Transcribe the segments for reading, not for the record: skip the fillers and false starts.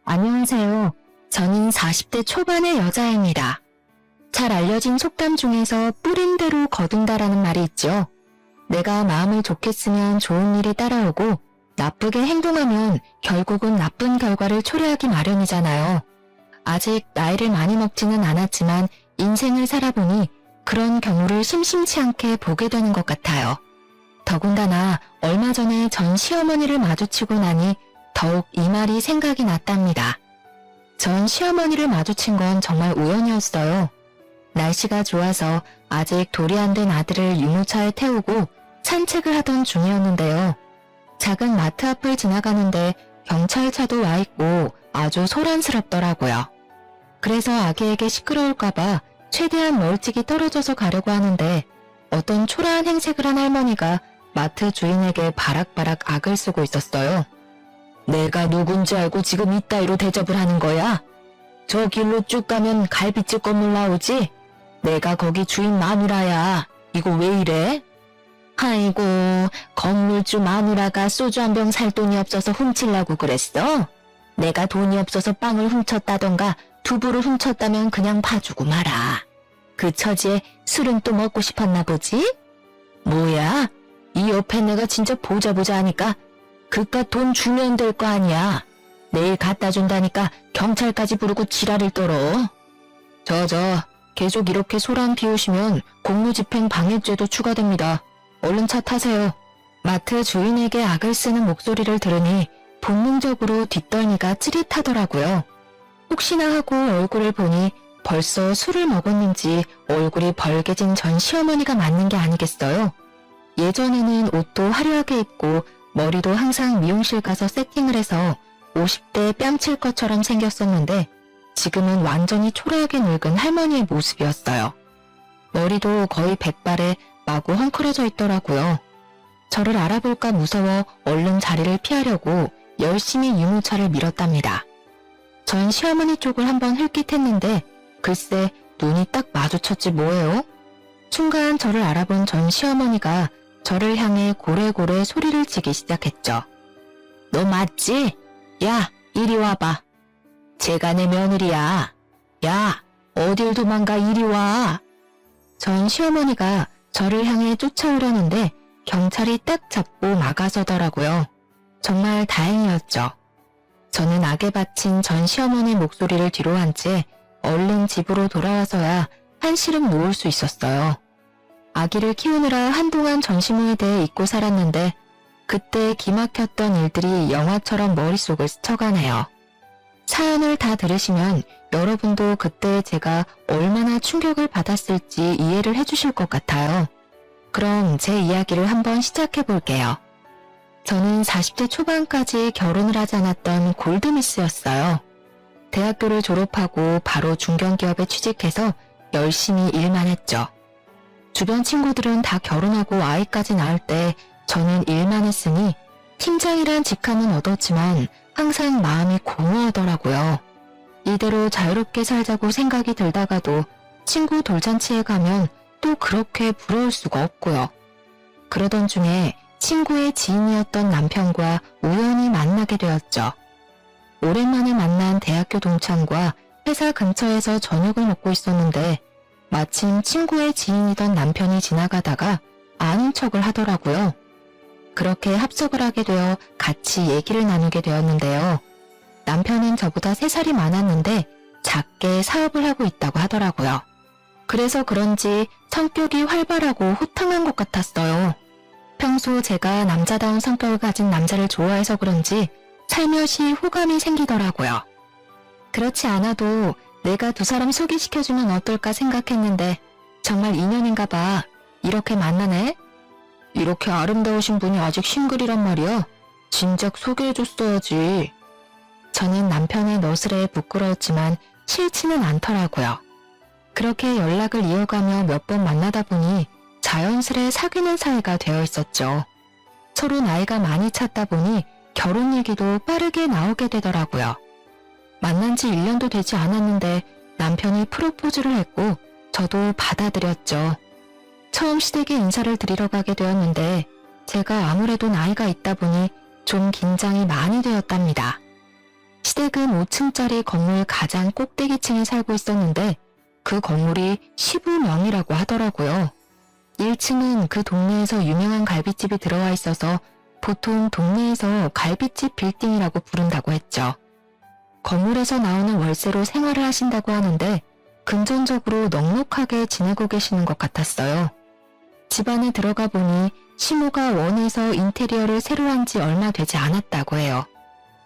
안녕하세요. 저는 40대 초반의 여자입니다. 잘 알려진 속담 중에서 뿌린 대로 거둔다라는 말이 있죠. 내가 마음을 좋게 쓰면 좋은 일이 따라오고 나쁘게 행동하면 결국은 나쁜 결과를 초래하기 마련이잖아요. 아직 나이를 많이 먹지는 않았지만 인생을 살아보니 그런 경우를 심심치 않게 보게 되는 것 같아요. 더군다나 얼마 전에 전 시어머니를 마주치고 나니 더욱 이 말이 생각이 났답니다. 전 시어머니를 마주친 건 정말 우연이었어요. 날씨가 좋아서 아직 돌이 안 된 아들을 유모차에 태우고 산책을 하던 중이었는데요. 작은 마트 앞을 지나가는데 경찰차도 와 있고 아주 소란스럽더라고요. 그래서 아기에게 시끄러울까봐 최대한 멀찍이 떨어져서 가려고 하는데 어떤 초라한 행색을 한 할머니가 마트 주인에게 바락바락 악을 쓰고 있었어요. 내가 누군지 알고 지금 이따위로 대접을 하는 거야? 저 길로 쭉 가면 갈비집 건물 나오지? 내가 거기 주인 마누라야. 이거 왜 이래? 아이고, 건물주 마누라가 소주 한 병 살 돈이 없어서 훔치려고 그랬어? 내가 돈이 없어서 빵을 훔쳤다던가 두부를 훔쳤다면 그냥 봐주고 말아. 그 처지에 술은 또 먹고 싶었나 보지? 뭐야? 이 옆에 내가 진짜 보자 하니까 그깟 돈 주면 될 거 아니야. 내일 갖다 준다니까 경찰까지 부르고 지랄을 떨어. 계속 이렇게 소란 피우시면 공무집행 방해죄도 추가됩니다. 얼른 차 타세요. 마트 주인에게 악을 쓰는 목소리를 들으니 본능적으로 뒷덜미가 찌릿하더라고요. 혹시나 하고 얼굴을 보니 벌써 술을 먹었는지 얼굴이 벌개진 전 시어머니가 맞는 게 아니겠어요? 예전에는 옷도 화려하게 입고 머리도 항상 미용실 가서 세팅을 해서 50대 뺨칠 것처럼 생겼었는데 지금은 완전히 초라하게 늙은 할머니의 모습이었어요. 머리도 거의 백발에 마구 헝클어져 있더라고요. 저를 알아볼까 무서워 얼른 자리를 피하려고 열심히 유모차를 밀었답니다. 전 시어머니 쪽을 한번 흘깃했는데 글쎄 눈이 딱 마주쳤지 뭐예요? 순간 저를 알아본 전 시어머니가 저를 향해 고래고래 소리를 치기 시작했죠. 너 맞지? 야, 이리 와봐. 제가 내 며느리야. 야, 어딜 도망가 이리 와. 전 시어머니가 저를 향해 쫓아오려는데 경찰이 딱 잡고 막아서더라고요. 정말 다행이었죠. 저는 악에 바친 전 시어머니 목소리를 뒤로 한 채 얼른 집으로 돌아와서야 한시름 놓을 수 있었어요. 아기를 키우느라 한동안 전시무에 잊고 살았는데 그때 기막혔던 일들이 영화처럼 머릿속을 스쳐가네요. 사연을 다 들으시면 여러분도 그때 제가 얼마나 충격을 받았을지 이해를 해주실 것 같아요. 그럼 제 이야기를 한번 시작해 볼게요. 저는 40대 초반까지 결혼을 하지 않았던 골드미스였어요. 대학교를 졸업하고 바로 중견기업에 취직해서 열심히 일만 했죠. 주변 친구들은 다 결혼하고 아이까지 낳을 때 저는 일만 했으니 팀장이란 직함은 얻었지만 항상 마음이 공허하더라고요. 이대로 자유롭게 살자고 생각이 들다가도 친구 돌잔치에 가면 또 그렇게 부러울 수가 없고요. 그러던 중에 친구의 지인이었던 남편과 우연히 만나게 되었죠. 오랜만에 만난 대학교 동창과 회사 근처에서 저녁을 먹고 있었는데 마침 친구의 지인이던 남편이 지나가다가 아는 척을 하더라고요. 그렇게 합석을 하게 되어 같이 얘기를 나누게 되었는데요. 남편은 저보다 3살이 많았는데 작게 사업을 하고 있다고 하더라고요. 그래서 그런지 성격이 활발하고 호탕한 것 같았어요. 평소 제가 남자다운 성격을 가진 남자를 좋아해서 그런지 살며시 호감이 생기더라고요. 그렇지 않아도 내가 두 사람 소개시켜주면 어떨까 생각했는데 정말 인연인가 봐. 이렇게 만나네? 이렇게 아름다우신 분이 아직 싱글이란 말이야? 진작 소개해줬어야지. 저는 남편의 너스레에 부끄러웠지만 싫지는 않더라고요. 그렇게 연락을 이어가며 몇 번 만나다 보니 자연스레 사귀는 사이가 되어 있었죠. 서로 나이가 많이 찼다 보니 결혼 얘기도 빠르게 나오게 되더라고요. 만난 지 1년도 되지 않았는데 남편이 프로포즈를 했고 저도 받아들였죠. 처음 시댁에 인사를 드리러 가게 되었는데 제가 아무래도 나이가 있다 보니 좀 긴장이 많이 되었답니다. 시댁은 5층짜리 건물 가장 꼭대기층에 살고 있었는데 그 건물이 시부명이라고 하더라고요. 1층은 그 동네에서 유명한 갈비집이 들어와 있어서 보통 동네에서 갈비집 빌딩이라고 부른다고 했죠. 건물에서 나오는 월세로 생활을 하신다고 하는데 금전적으로 넉넉하게 지내고 계시는 것 같았어요. 집 안에 들어가 보니 시모가 원해서 인테리어를 새로 한 지 얼마 되지 않았다고 해요.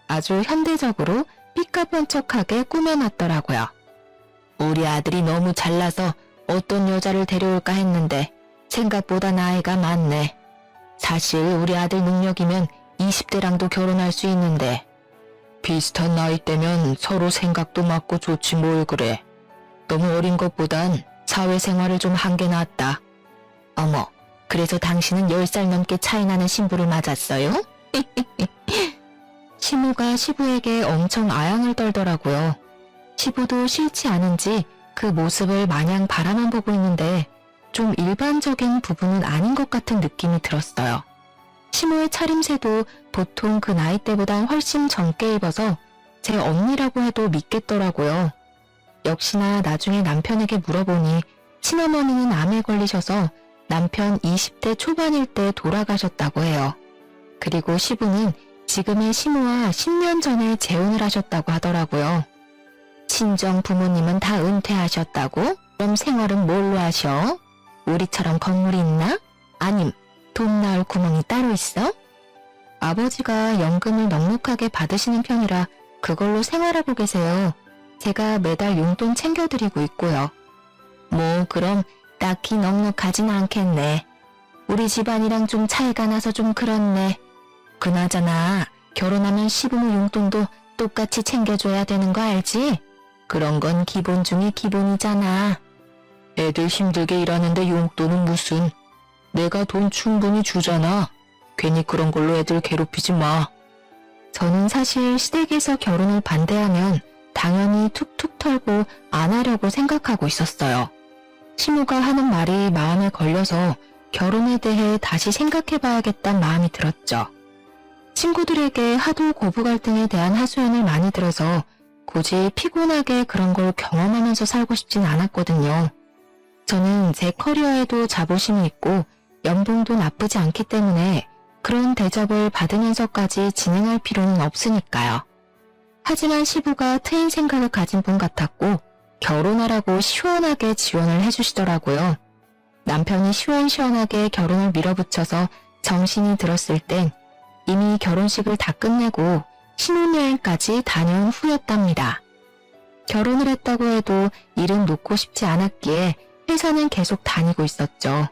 아주 현대적으로 삐까번쩍하게 꾸며놨더라고요. 우리 아들이 너무 잘나서 어떤 여자를 데려올까 했는데 생각보다 나이가 많네. 사실 우리 아들 능력이면 20대랑도 결혼할 수 있는데 비슷한 나이대면 서로 생각도 맞고 좋지 뭘 그래. 너무 어린 것보단 사회생활을 좀 한 게 낫다. 어머, 그래서 당신은 10살 넘게 차이 나는 신부를 맞았어요? 시모가 시부에게 엄청 아양을 떨더라고요. 시부도 싫지 않은지 그 모습을 마냥 바라만 보고 있는데 좀 일반적인 부분은 아닌 것 같은 느낌이 들었어요. 시모의 차림새도 보통 그 나이대보단 훨씬 젊게 입어서 제 언니라고 해도 믿겠더라고요. 역시나 나중에 남편에게 물어보니 친어머니는 암에 걸리셔서 남편 20대 초반일 때 돌아가셨다고 해요. 그리고 시부는 지금의 시모와 10년 전에 재혼을 하셨다고 하더라고요. 친정 부모님은 다 은퇴하셨다고? 그럼 생활은 뭘로 하셔? 우리처럼 건물이 있나? 아님 돈 나올 구멍이 따로 있어? 아버지가 연금을 넉넉하게 받으시는 편이라 그걸로 생활하고 계세요. 제가 매달 용돈 챙겨드리고 있고요. 뭐 그럼 딱히 넉넉하진 않겠네. 우리 집안이랑 좀 차이가 나서 좀 그렇네. 그나저나 결혼하면 시부모 용돈도 똑같이 챙겨줘야 되는 거 알지? 그런 건 기본 중에 기본이잖아. 애들 힘들게 일하는데 용돈은 무슨. 내가 돈 충분히 주잖아. 괜히 그런 걸로 애들 괴롭히지 마. 저는 사실 시댁에서 결혼을 반대하면 당연히 툭툭 털고 안 하려고 생각하고 있었어요. 시모가 하는 말이 마음에 걸려서 결혼에 대해 다시 생각해봐야겠다는 마음이 들었죠. 친구들에게 하도 고부 갈등에 대한 하소연을 많이 들어서 굳이 피곤하게 그런 걸 경험하면서 살고 싶진 않았거든요. 저는 제 커리어에도 자부심이 있고 연봉도 나쁘지 않기 때문에 그런 대접을 받으면서까지 진행할 필요는 없으니까요. 하지만 시부가 트인 생각을 가진 분 같았고 결혼하라고 시원하게 지원을 해주시더라고요. 남편이 시원시원하게 결혼을 밀어붙여서 정신이 들었을 땐 이미 결혼식을 다 끝내고 신혼여행까지 다녀온 후였답니다. 결혼을 했다고 해도 일은 놓고 싶지 않았기에 회사는 계속 다니고 있었죠.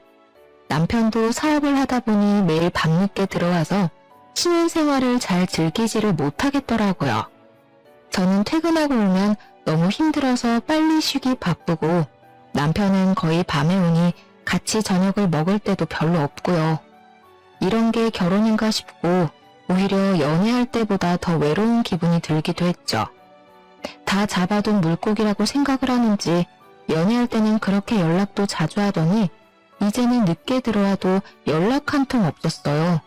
남편도 사업을 하다 보니 매일 밤늦게 들어와서 신혼생활을 잘 즐기지를 못하겠더라고요. 저는 퇴근하고 오면 너무 힘들어서 빨리 쉬기 바쁘고 남편은 거의 밤에 오니 같이 저녁을 먹을 때도 별로 없고요. 이런 게 결혼인가 싶고 오히려 연애할 때보다 더 외로운 기분이 들기도 했죠. 다 잡아둔 물고기라고 생각을 하는지 연애할 때는 그렇게 연락도 자주 하더니 이제는 늦게 들어와도 연락 한 통 없었어요.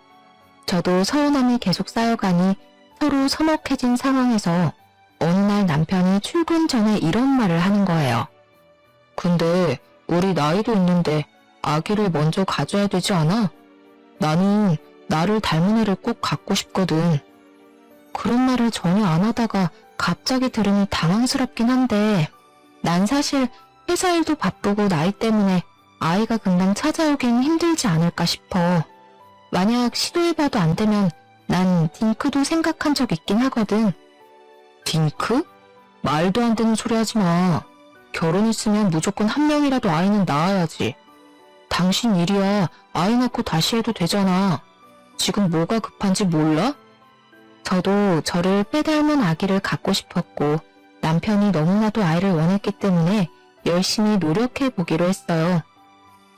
저도 서운함이 계속 쌓여가니 서로 서먹해진 상황에서 어느 날 남편이 출근 전에 이런 말을 하는 거예요. 근데 우리 나이도 있는데 아기를 먼저 가져야 되지 않아? 나는 나를 닮은 애를 꼭 갖고 싶거든. 그런 말을 전혀 안 하다가 갑자기 들으니 당황스럽긴 한데 난 사실 회사 일도 바쁘고 나이 때문에 아이가 금방 찾아오긴 힘들지 않을까 싶어. 만약 시도해봐도 안 되면 난 딩크도 생각한 적 있긴 하거든. 딩크? 말도 안 되는 소리 하지 마. 결혼했으면 무조건 한 명이라도 아이는 낳아야지. 당신 일이야. 아이 낳고 다시 해도 되잖아. 지금 뭐가 급한지 몰라? 저도 저를 빼닮은 아기를 갖고 싶었고 남편이 너무나도 아이를 원했기 때문에 열심히 노력해 보기로 했어요.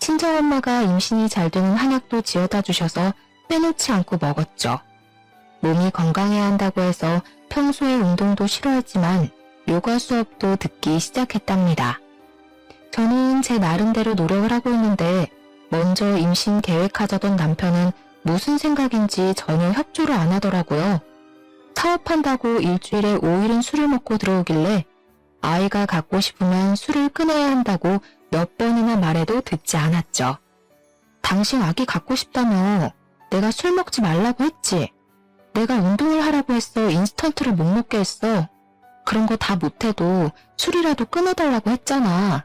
친정엄마가 임신이 잘 되는 한약도 지어다 주셔서 빼놓지 않고 먹었죠. 몸이 건강해야 한다고 해서 평소에 운동도 싫어했지만 요가 수업도 듣기 시작했답니다. 저는 제 나름대로 노력을 하고 있는데 먼저 임신 계획하자던 남편은 무슨 생각인지 전혀 협조를 안 하더라고요. 사업한다고 일주일에 5일은 술을 먹고 들어오길래 아이가 갖고 싶으면 술을 끊어야 한다고 몇 번이나 말해도 듣지 않았죠. 당신 아기 갖고 싶다며 내가 술 먹지 말라고 했지. 내가 운동을 하라고 했어. 인스턴트를 못 먹게 했어. 그런 거 다 못해도 술이라도 끊어달라고 했잖아.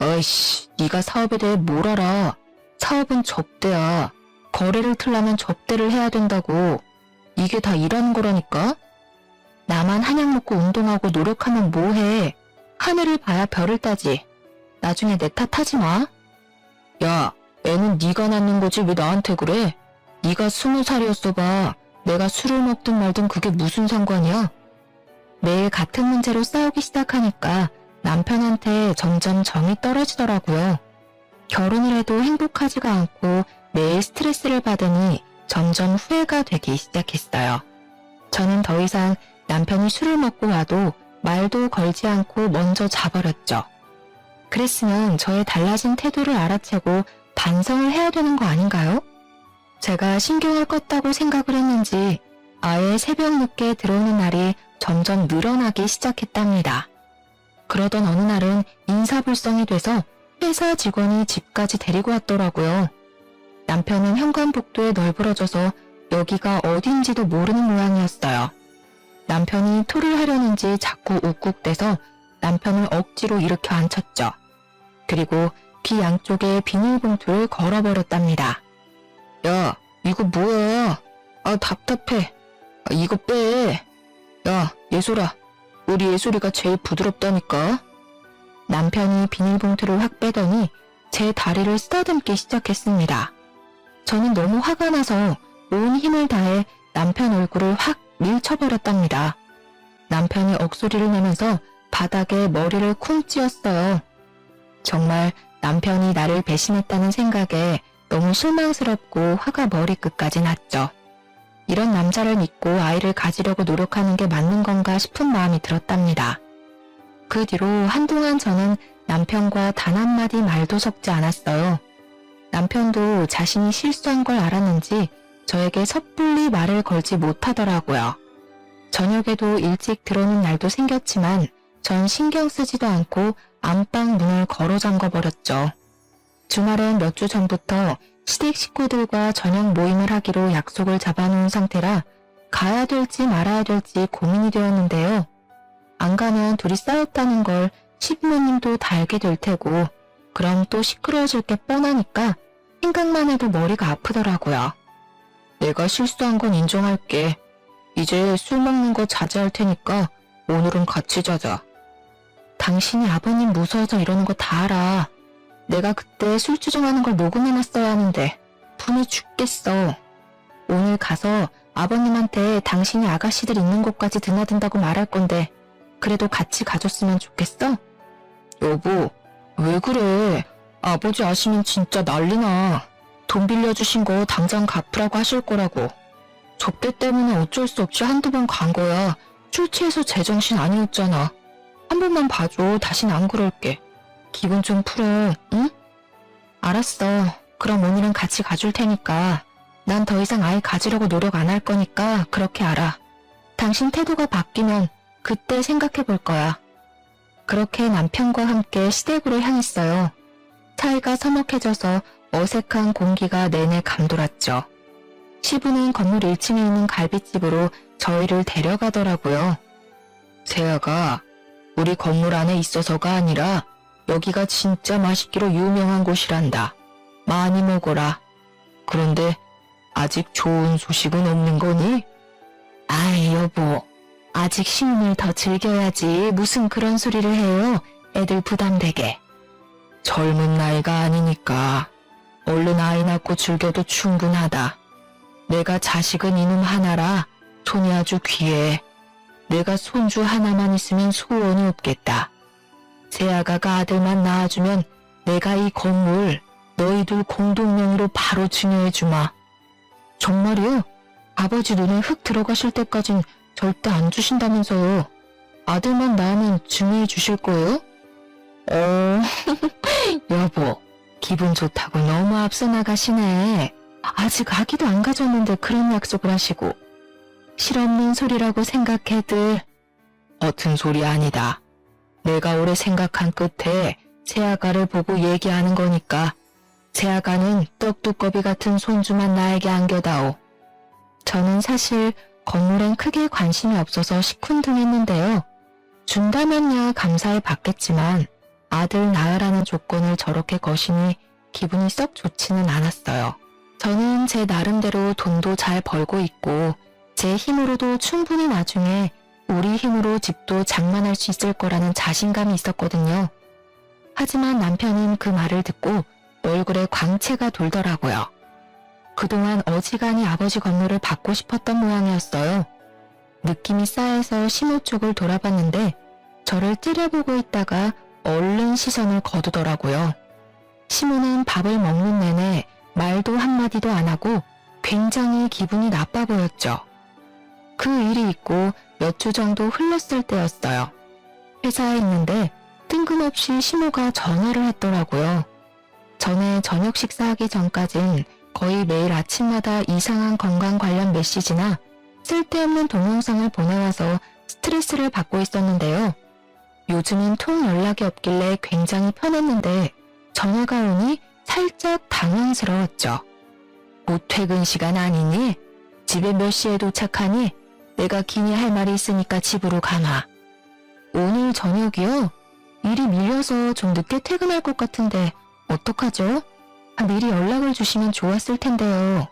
어이씨, 네가 사업에 대해 뭘 알아. 사업은 접대야. 거래를 틀려면 접대를 해야 된다고. 이게 다 일하는 거라니까? 나만 한약 먹고 운동하고 노력하면 뭐해. 하늘을 봐야 별을 따지. 나중에 내 탓하지 마. 야, 애는 네가 낳는 거지 왜 나한테 그래? 네가 20살이었어 봐. 내가 술을 먹든 말든 그게 무슨 상관이야? 매일 같은 문제로 싸우기 시작하니까 남편한테 점점 정이 떨어지더라고요. 결혼을 해도 행복하지가 않고 매일 스트레스를 받으니 점점 후회가 되기 시작했어요. 저는 더 이상 남편이 술을 먹고 와도 말도 걸지 않고 먼저 자버렸죠. 그랬으면 저의 달라진 태도를 알아채고 반성을 해야 되는 거 아닌가요? 제가 신경을 껐다고 생각을 했는지 아예 새벽 늦게 들어오는 날이 점점 늘어나기 시작했답니다. 그러던 어느 날은 인사불성이 돼서 회사 직원이 집까지 데리고 왔더라고요. 남편은 현관복도에 널브러져서 여기가 어딘지도 모르는 모양이었어요. 남편이 토를 하려는지 자꾸 욱욱대서 남편을 억지로 일으켜 앉혔죠. 그리고 귀 양쪽에 비닐봉투를 걸어버렸답니다. 야, 이거 뭐야? 아, 답답해. 아, 이거 빼. 야, 예솔아. 우리 예솔이가 제일 부드럽다니까. 남편이 비닐봉투를 확 빼더니 제 다리를 쓰다듬기 시작했습니다. 저는 너무 화가 나서 온 힘을 다해 남편 얼굴을 확 밀쳐버렸답니다. 남편이 억소리를 내면서 바닥에 머리를 쿵 찧었어요. 정말 남편이 나를 배신했다는 생각에 너무 실망스럽고 화가 머리끝까지 났죠. 이런 남자를 믿고 아이를 가지려고 노력하는 게 맞는 건가 싶은 마음이 들었답니다. 그 뒤로 한동안 저는 남편과 단 한마디 말도 섞지 않았어요. 남편도 자신이 실수한 걸 알았는지 저에게 섣불리 말을 걸지 못하더라고요. 저녁에도 일찍 들어오는 날도 생겼지만 전 신경 쓰지도 않고 안방 문을 걸어 잠궈버렸죠. 주말엔 몇 주 전부터 시댁 식구들과 저녁 모임을 하기로 약속을 잡아놓은 상태라 가야 될지 말아야 될지 고민이 되었는데요. 안 가면 둘이 싸웠다는 걸 시부모님도 다 알게 될 테고 그럼 또 시끄러워질 게 뻔하니까 생각만 해도 머리가 아프더라고요. 내가 실수한 건 인정할게. 이제 술 먹는 거 자제할 테니까 오늘은 같이 자자. 당신이 아버님 무서워서 이러는 거 다 알아. 내가 그때 술 주정하는 걸 녹음해놨어야 하는데 분이 죽겠어. 오늘 가서 아버님한테 당신이 아가씨들 있는 곳까지 드나든다고 말할 건데 그래도 같이 가줬으면 좋겠어? 여보, 왜 그래? 아버지 아시면 진짜 난리나. 돈 빌려주신 거 당장 갚으라고 하실 거라고. 접대 때문에 어쩔 수 없이 한두 번 간 거야. 술 취해서 제정신 아니었잖아. 한 번만 봐줘. 다신 안 그럴게. 기분 좀 풀어, 응? 알았어. 그럼 오늘은 같이 가줄 테니까. 난 더 이상 아이 가지려고 노력 안 할 거니까 그렇게 알아. 당신 태도가 바뀌면 그때 생각해 볼 거야. 그렇게 남편과 함께 시댁으로 향했어요. 사이가 서먹해져서 어색한 공기가 내내 감돌았죠. 시부는 건물 1층에 있는 갈비집으로 저희를 데려가더라고요. 세아가 우리 건물 안에 있어서가 아니라 여기가 진짜 맛있기로 유명한 곳이란다. 많이 먹어라. 그런데 아직 좋은 소식은 없는 거니? 아이 여보, 아직 시음을 더 즐겨야지 무슨 그런 소리를 해요. 애들 부담되게. 젊은 나이가 아니니까 얼른 아이 낳고 즐겨도 충분하다. 내가 자식은 이놈 하나라 손이 아주 귀해. 내가 손주 하나만 있으면 소원이 없겠다. 새아가가 아들만 낳아주면 내가 이 건물 너희들 공동명의로 바로 증여해주마. 정말이요? 아버지 눈에 흙 들어가실 때까진 절대 안 주신다면서요. 아들만 낳으면 증여해 주실 거예요? 여보, 기분 좋다고 너무 앞서 나가시네. 아직 아기도 안 가졌는데 그런 약속을 하시고. 실없는 소리라고 생각해들. 어튼 소리 아니다. 내가 오래 생각한 끝에 새아가를 보고 얘기하는 거니까 새아가는 떡두꺼비 같은 손주만 나에게 안겨다오. 저는 사실 건물엔 크게 관심이 없어서 시큰둥했는데요. 준다면야 감사해 받겠지만 아들 낳으라는 조건을 저렇게 거시니 기분이 썩 좋지는 않았어요. 저는 제 나름대로 돈도 잘 벌고 있고 제 힘으로도 충분히 나중에 우리 힘으로 집도 장만할 수 있을 거라는 자신감이 있었거든요. 하지만 남편은 그 말을 듣고 얼굴에 광채가 돌더라고요. 그동안 어지간히 아버지 건물을 받고 싶었던 모양이었어요. 느낌이 싸해서 시모 쪽을 돌아봤는데 저를 찌려보고 있다가 얼른 시선을 거두더라고요. 시모는 밥을 먹는 내내 말도 한마디도 안 하고 굉장히 기분이 나빠 보였죠. 그 일이 있고 몇 주 정도 흘렀을 때였어요. 회사에 있는데 뜬금없이 시모가 전화를 했더라고요. 전에 저녁 식사하기 전까진 거의 매일 아침마다 이상한 건강 관련 메시지나 쓸데없는 동영상을 보내와서 스트레스를 받고 있었는데요. 요즘은 통 연락이 없길래 굉장히 편했는데 전화가 오니 살짝 당황스러웠죠. 곧 퇴근 시간 아니니? 집에 몇 시에 도착하니? 내가 기니 할 말이 있으니까 집으로 가마. 오늘 저녁이요? 일이 밀려서 좀 늦게 퇴근할 것 같은데 어떡하죠? 미리 연락을 주시면 좋았을 텐데요.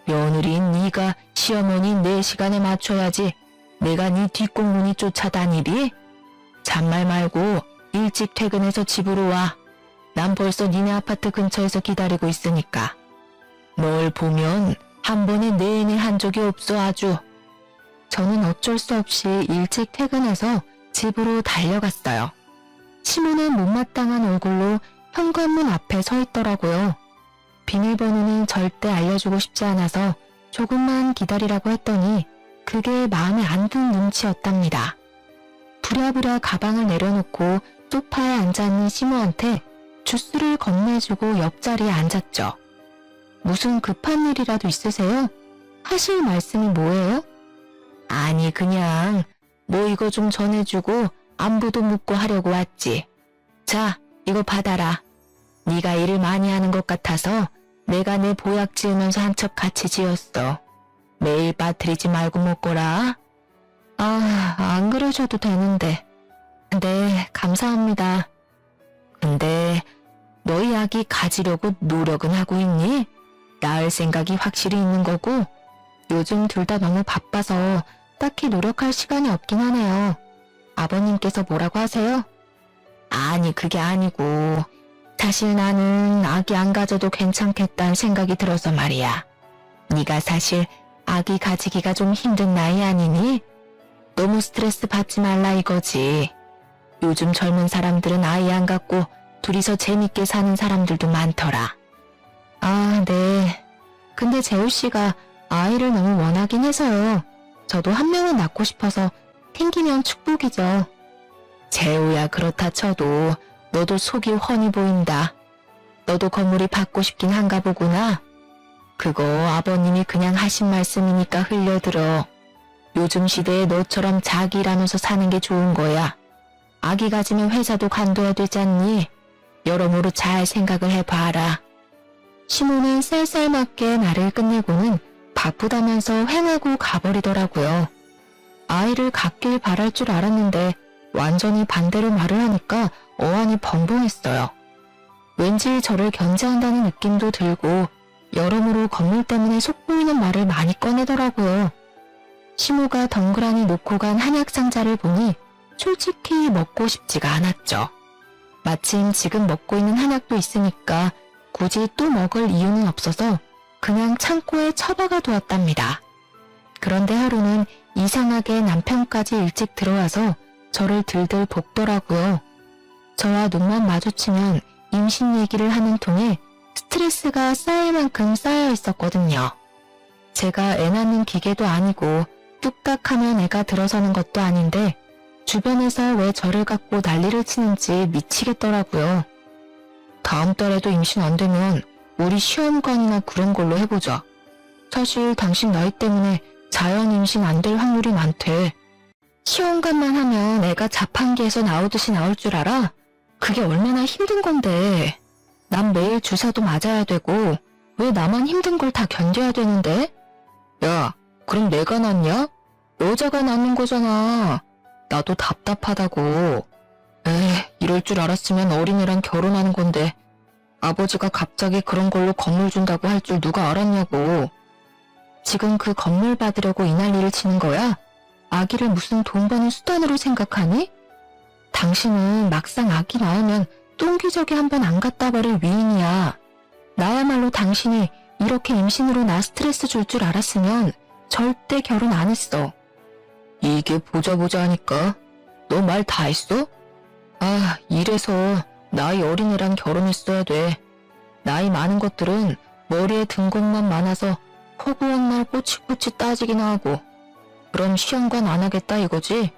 며느리인 네가 시어머니 내 시간에 맞춰야지 내가 네 뒷공문이 쫓아다니리? 잔말 말고 일찍 퇴근해서 집으로 와. 난 벌써 니네 아파트 근처에서 기다리고 있으니까. 널 보면 한 번에 내내 한 적이 없어 아주. 저는 어쩔 수 없이 일찍 퇴근해서 집으로 달려갔어요. 시모는 못마땅한 얼굴로 현관문 앞에 서 있더라고요. 비밀번호는 절대 알려주고 싶지 않아서 조금만 기다리라고 했더니 그게 마음에 안 든 눈치였답니다. 부랴부랴 가방을 내려놓고 소파에 앉아있는 시모한테 주스를 건네주고 옆자리에 앉았죠. 무슨 급한 일이라도 있으세요? 하실 말씀이 뭐예요? 아니 그냥 뭐 이거 좀 전해주고 안부도 묻고 하려고 왔지. 자, 이거 받아라. 네가 일을 많이 하는 것 같아서 내가 내 보약 지으면서 한 첩 같이 지었어. 매일 빠뜨리지 말고 먹거라. 안 그러셔도 되는데. 네, 감사합니다. 근데 너희 아기 가지려고 노력은 하고 있니? 낳을 생각이 확실히 있는 거고 요즘 둘 다 너무 바빠서 딱히 노력할 시간이 없긴 하네요. 아버님께서 뭐라고 하세요? 아니 그게 아니고 사실 나는 아기 안 가져도 괜찮겠다는 생각이 들어서 말이야. 네가 사실 아기 가지기가 좀 힘든 나이 아니니? 너무 스트레스 받지 말라 이거지. 요즘 젊은 사람들은 아이 안 갖고 둘이서 재밌게 사는 사람들도 많더라. 아, 네. 근데 재우씨가 아이를 너무 원하긴 해서요. 저도 한 명은 낳고 싶어서 생기면 축복이죠. 재우야 그렇다 쳐도 너도 속이 훤히 보인다. 너도 건물이 받고 싶긴 한가 보구나. 그거 아버님이 그냥 하신 말씀이니까 흘려들어. 요즘 시대에 너처럼 자기 일하면서 사는 게 좋은 거야. 아기 가지면 회사도 관둬야 되지 않니? 여러모로 잘 생각을 해봐라. 시모는 쌀쌀맞게 말을 끝내고는 바쁘다면서 횡하고 가버리더라고요. 아이를 갖길 바랄 줄 알았는데 완전히 반대로 말을 하니까 어안이 벙벙했어요. 왠지 저를 견제한다는 느낌도 들고 여러모로 건물 때문에 속 보이는 말을 많이 꺼내더라고요. 시모가 덩그러니 놓고 간 한약 상자를 보니 솔직히 먹고 싶지가 않았죠. 마침 지금 먹고 있는 한약도 있으니까 굳이 또 먹을 이유는 없어서 그냥 창고에 처박아 두었답니다. 그런데 하루는 이상하게 남편까지 일찍 들어와서 저를 들들 볶더라고요. 저와 눈만 마주치면 임신 얘기를 하는 통에 스트레스가 쌓일 만큼 쌓여 있었거든요. 제가 애 낳는 기계도 아니고 뚝딱하면 애가 들어서는 것도 아닌데 주변에서 왜 저를 갖고 난리를 치는지 미치겠더라고요. 다음 달에도 임신 안 되면 우리 시험관이나 그런 걸로 해보자. 사실 당신 나이 때문에 자연 임신 안 될 확률이 많대. 시험관만 하면 애가 자판기에서 나오듯이 나올 줄 알아? 그게 얼마나 힘든 건데. 난 매일 주사도 맞아야 되고 왜 나만 힘든 걸 다 견뎌야 되는데? 야, 그럼 내가 낫냐? 여자가 낳는 거잖아. 나도 답답하다고. 에이, 이럴 줄 알았으면 어린애랑 결혼하는 건데 아버지가 갑자기 그런 걸로 건물 준다고 할 줄 누가 알았냐고. 지금 그 건물 받으려고 이 난리를 치는 거야? 아기를 무슨 돈 버는 수단으로 생각하니? 당신은 막상 아기 낳으면 똥기저귀 한 번 안 갖다 버릴 위인이야. 나야말로 당신이 이렇게 임신으로 나 스트레스 줄 줄 알았으면 절대 결혼 안 했어. 이게 보자 하니까 너 말 다 했어? 아, 이래서 나이 어린애랑 결혼했어야 돼. 나이 많은 것들은 머리에 든 것만 많아서 허구한 날 꼬치꼬치 따지기나 하고. 그럼 시험관 안 하겠다 이거지?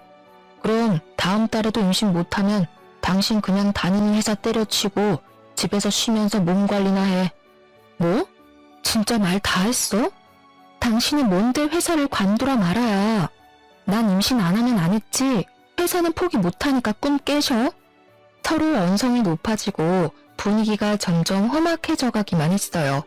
그럼 다음 달에도 임신 못하면 당신 그냥 다니는 회사 때려치고 집에서 쉬면서 몸 관리나 해. 뭐? 진짜 말 다 했어? 당신이 뭔데 회사를 관두라 말아야. 난 임신 안 하면 안 했지. 회사는 포기 못하니까 꿈 깨셔? 서로 언성이 높아지고 분위기가 점점 험악해져 가기만 했어요.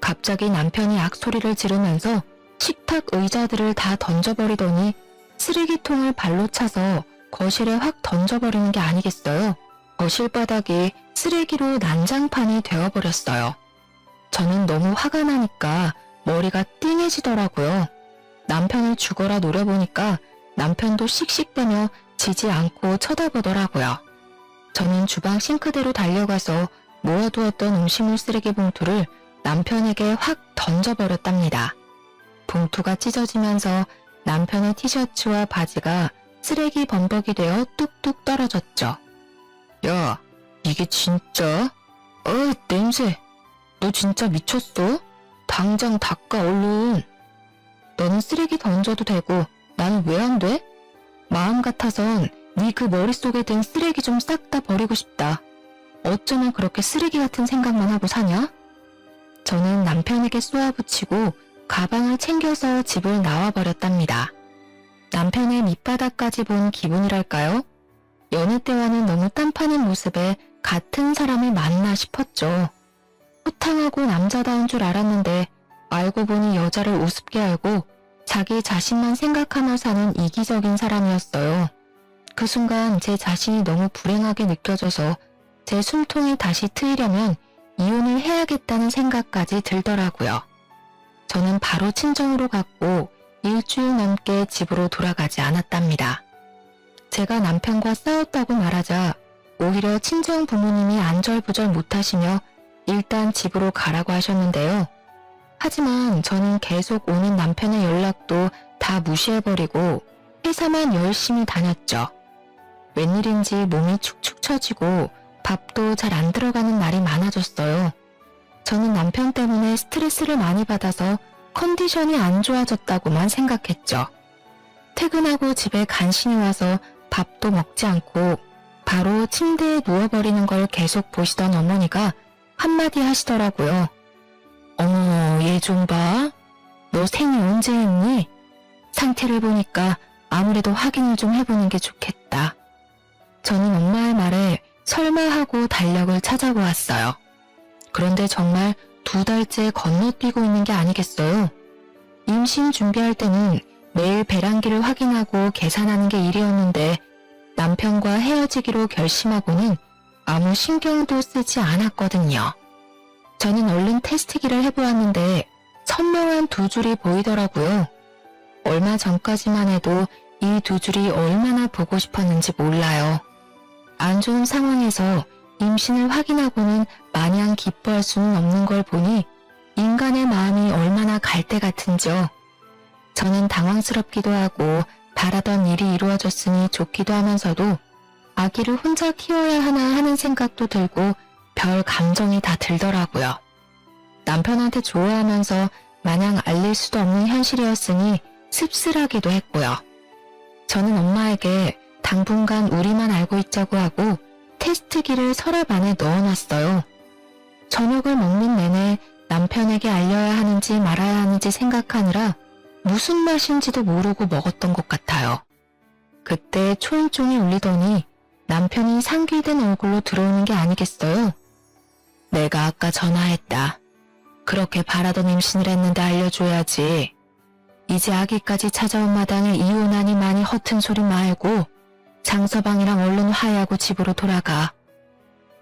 갑자기 남편이 악소리를 지르면서 식탁 의자들을 다 던져버리더니 쓰레기통을 발로 차서 거실에 확 던져버리는 게 아니겠어요. 거실 바닥이 쓰레기로 난장판이 되어버렸어요. 저는 너무 화가 나니까 머리가 띵해지더라고요. 남편을 죽어라 노려보니까 남편도 씩씩대며 지지 않고 쳐다보더라고요. 저는 주방 싱크대로 달려가서 모아두었던 음식물 쓰레기 봉투를 남편에게 확 던져버렸답니다. 봉투가 찢어지면서 남편의 티셔츠와 바지가 쓰레기 범벅이 되어 뚝뚝 떨어졌죠. 야, 이게 진짜? 냄새. 너 진짜 미쳤어? 당장 닦아 얼른. 너는 쓰레기 던져도 되고 나는 왜 안 돼? 마음 같아선 네 그 머릿속에 든 쓰레기 좀 싹 다 버리고 싶다. 어쩌면 그렇게 쓰레기 같은 생각만 하고 사냐? 저는 남편에게 쏘아붙이고 가방을 챙겨서 집을 나와버렸답니다. 남편의 밑바닥까지 본 기분이랄까요? 여느 때와는 너무 딴판인 모습에 같은 사람을 만나 싶었죠. 호탕하고 남자다운 줄 알았는데 알고 보니 여자를 우습게 알고 자기 자신만 생각하며 사는 이기적인 사람이었어요. 그 순간 제 자신이 너무 불행하게 느껴져서 제 숨통이 다시 트이려면 이혼을 해야겠다는 생각까지 들더라고요. 저는 바로 친정으로 갔고 일주일 넘게 집으로 돌아가지 않았답니다. 제가 남편과 싸웠다고 말하자 오히려 친정 부모님이 안절부절 못하시며 일단 집으로 가라고 하셨는데요. 하지만 저는 계속 오는 남편의 연락도 다 무시해버리고 회사만 열심히 다녔죠. 웬일인지 몸이 축축 처지고 밥도 잘 안 들어가는 날이 많아졌어요. 저는 남편 때문에 스트레스를 많이 받아서 컨디션이 안 좋아졌다고만 생각했죠. 퇴근하고 집에 간신히 와서 밥도 먹지 않고 바로 침대에 누워버리는 걸 계속 보시던 어머니가 한마디 하시더라고요. 어머, 얘 좀 봐. 너 생이 언제 했니? 상태를 보니까 아무래도 확인을 좀 해보는 게 좋겠다. 저는 엄마의 말에 설마 하고 달력을 찾아보았어요. 그런데 정말 2달째 건너뛰고 있는 게 아니겠어요? 임신 준비할 때는 매일 배란기를 확인하고 계산하는 게 일이었는데 남편과 헤어지기로 결심하고는 아무 신경도 쓰지 않았거든요. 저는 얼른 테스트기를 해보았는데 선명한 2줄이 보이더라고요. 얼마 전까지만 해도 이 2줄이 얼마나 보고 싶었는지 몰라요. 안 좋은 상황에서 임신을 확인하고는 마냥 기뻐할 수는 없는 걸 보니 인간의 마음이 얼마나 갈대 같은지요. 저는 당황스럽기도 하고 바라던 일이 이루어졌으니 좋기도 하면서도 아기를 혼자 키워야 하나 하는 생각도 들고 별 감정이 다 들더라고요. 남편한테 좋아하면서 마냥 알릴 수도 없는 현실이었으니 씁쓸하기도 했고요. 저는 엄마에게 당분간 우리만 알고 있자고 하고 테스트기를 서랍 안에 넣어놨어요. 저녁을 먹는 내내 남편에게 알려야 하는지 말아야 하는지 생각하느라 무슨 맛인지도 모르고 먹었던 것 같아요. 그때 초인종이 울리더니 남편이 상기된 얼굴로 들어오는 게 아니겠어요? 내가 아까 전화했다. 그렇게 바라던 임신을 했는데 알려줘야지. 이제 아기까지 찾아온 마당에 이혼하니 많이 허튼 소리 말고 장서방이랑 얼른 화해하고 집으로 돌아가.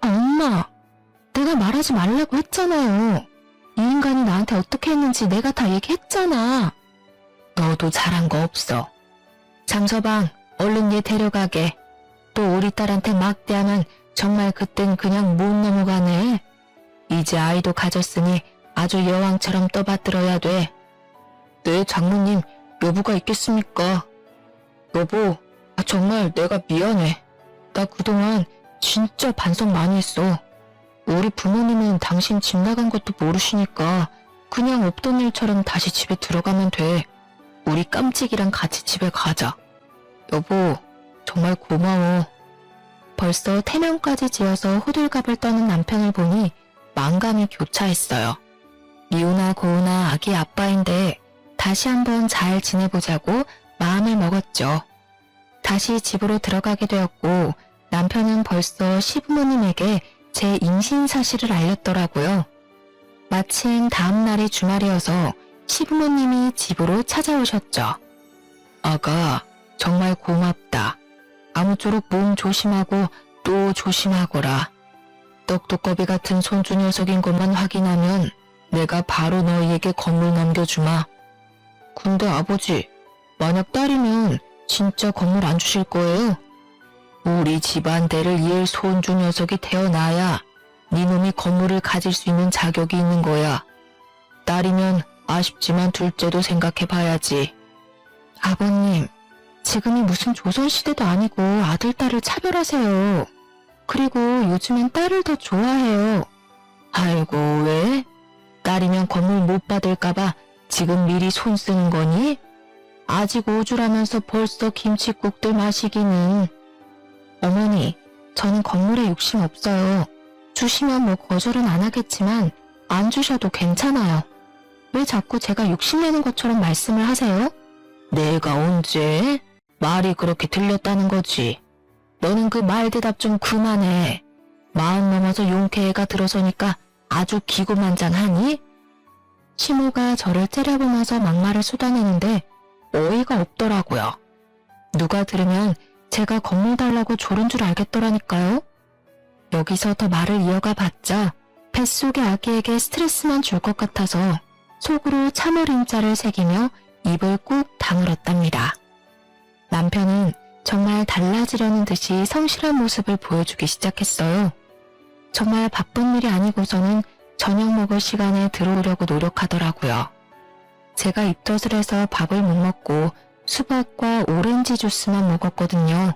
엄마, 내가 말하지 말라고 했잖아요. 이 인간이 나한테 어떻게 했는지 내가 다 얘기했잖아. 너도 잘한 거 없어. 장서방, 얼른 얘 데려가게. 또 우리 딸한테 막대하면 정말 그땐 그냥 못 넘어가네. 이제 아이도 가졌으니 아주 여왕처럼 떠받들어야 돼. 네, 장모님, 여부가 있겠습니까? 여보, 정말 내가 미안해. 나 그동안 진짜 반성 많이 했어. 우리 부모님은 당신 집 나간 것도 모르시니까 그냥 없던 일처럼 다시 집에 들어가면 돼. 우리 깜찍이랑 같이 집에 가자. 여보, 정말 고마워. 벌써 태명까지 지어서 호들갑을 떠는 남편을 보니 만감이 교차했어요. 미우나 고우나 아기 아빠인데 다시 한번 잘 지내보자고 마음을 먹었죠. 다시 집으로 들어가게 되었고 남편은 벌써 시부모님에게 제 임신 사실을 알렸더라고요. 마침 다음 날이 주말이어서 시부모님이 집으로 찾아오셨죠. 아가, 정말 고맙다. 아무쪼록 몸 조심하고 또 조심하거라. 떡두꺼비 같은 손주 녀석인 것만 확인하면 내가 바로 너희에게 건물 넘겨주마. 근데 아버지, 만약 딸이면 진짜 건물 안 주실 거예요? 우리 집안 대를 이을 손주 녀석이 태어나야 니놈이 건물을 가질 수 있는 자격이 있는 거야. 딸이면 아쉽지만 둘째도 생각해 봐야지. 아버님, 지금이 무슨 조선시대도 아니고 아들, 딸을 차별하세요. 그리고 요즘엔 딸을 더 좋아해요. 아이고, 왜? 딸이면 건물 못 받을까봐 지금 미리 손 쓰는 거니? 아직 5주라면서 벌써 김칫국들 마시기는. 어머니, 저는 건물에 욕심 없어요. 주시면 뭐 거절은 안 하겠지만 안 주셔도 괜찮아요. 왜 자꾸 제가 욕심내는 것처럼 말씀을 하세요? 내가 언제? 말이 그렇게 들렸다는 거지. 너는 그 말 대답 좀 그만해. 마흔 넘어서 용케애가 들어서니까 아주 기고만장하니? 시모가 저를 째려보면서 막말을 쏟아내는데 어이가 없더라고요. 누가 들으면 제가 건물 달라고 조른 줄 알겠더라니까요. 여기서 더 말을 이어가 봤자 뱃속의 아기에게 스트레스만 줄 것 같아서 속으로 참을 인자를 새기며 입을 꾹 다물었답니다. 남편은 정말 달라지려는 듯이 성실한 모습을 보여주기 시작했어요. 정말 바쁜 일이 아니고서는 저녁 먹을 시간에 들어오려고 노력하더라고요. 제가 입덧을 해서 밥을 못 먹고 수박과 오렌지 주스만 먹었거든요.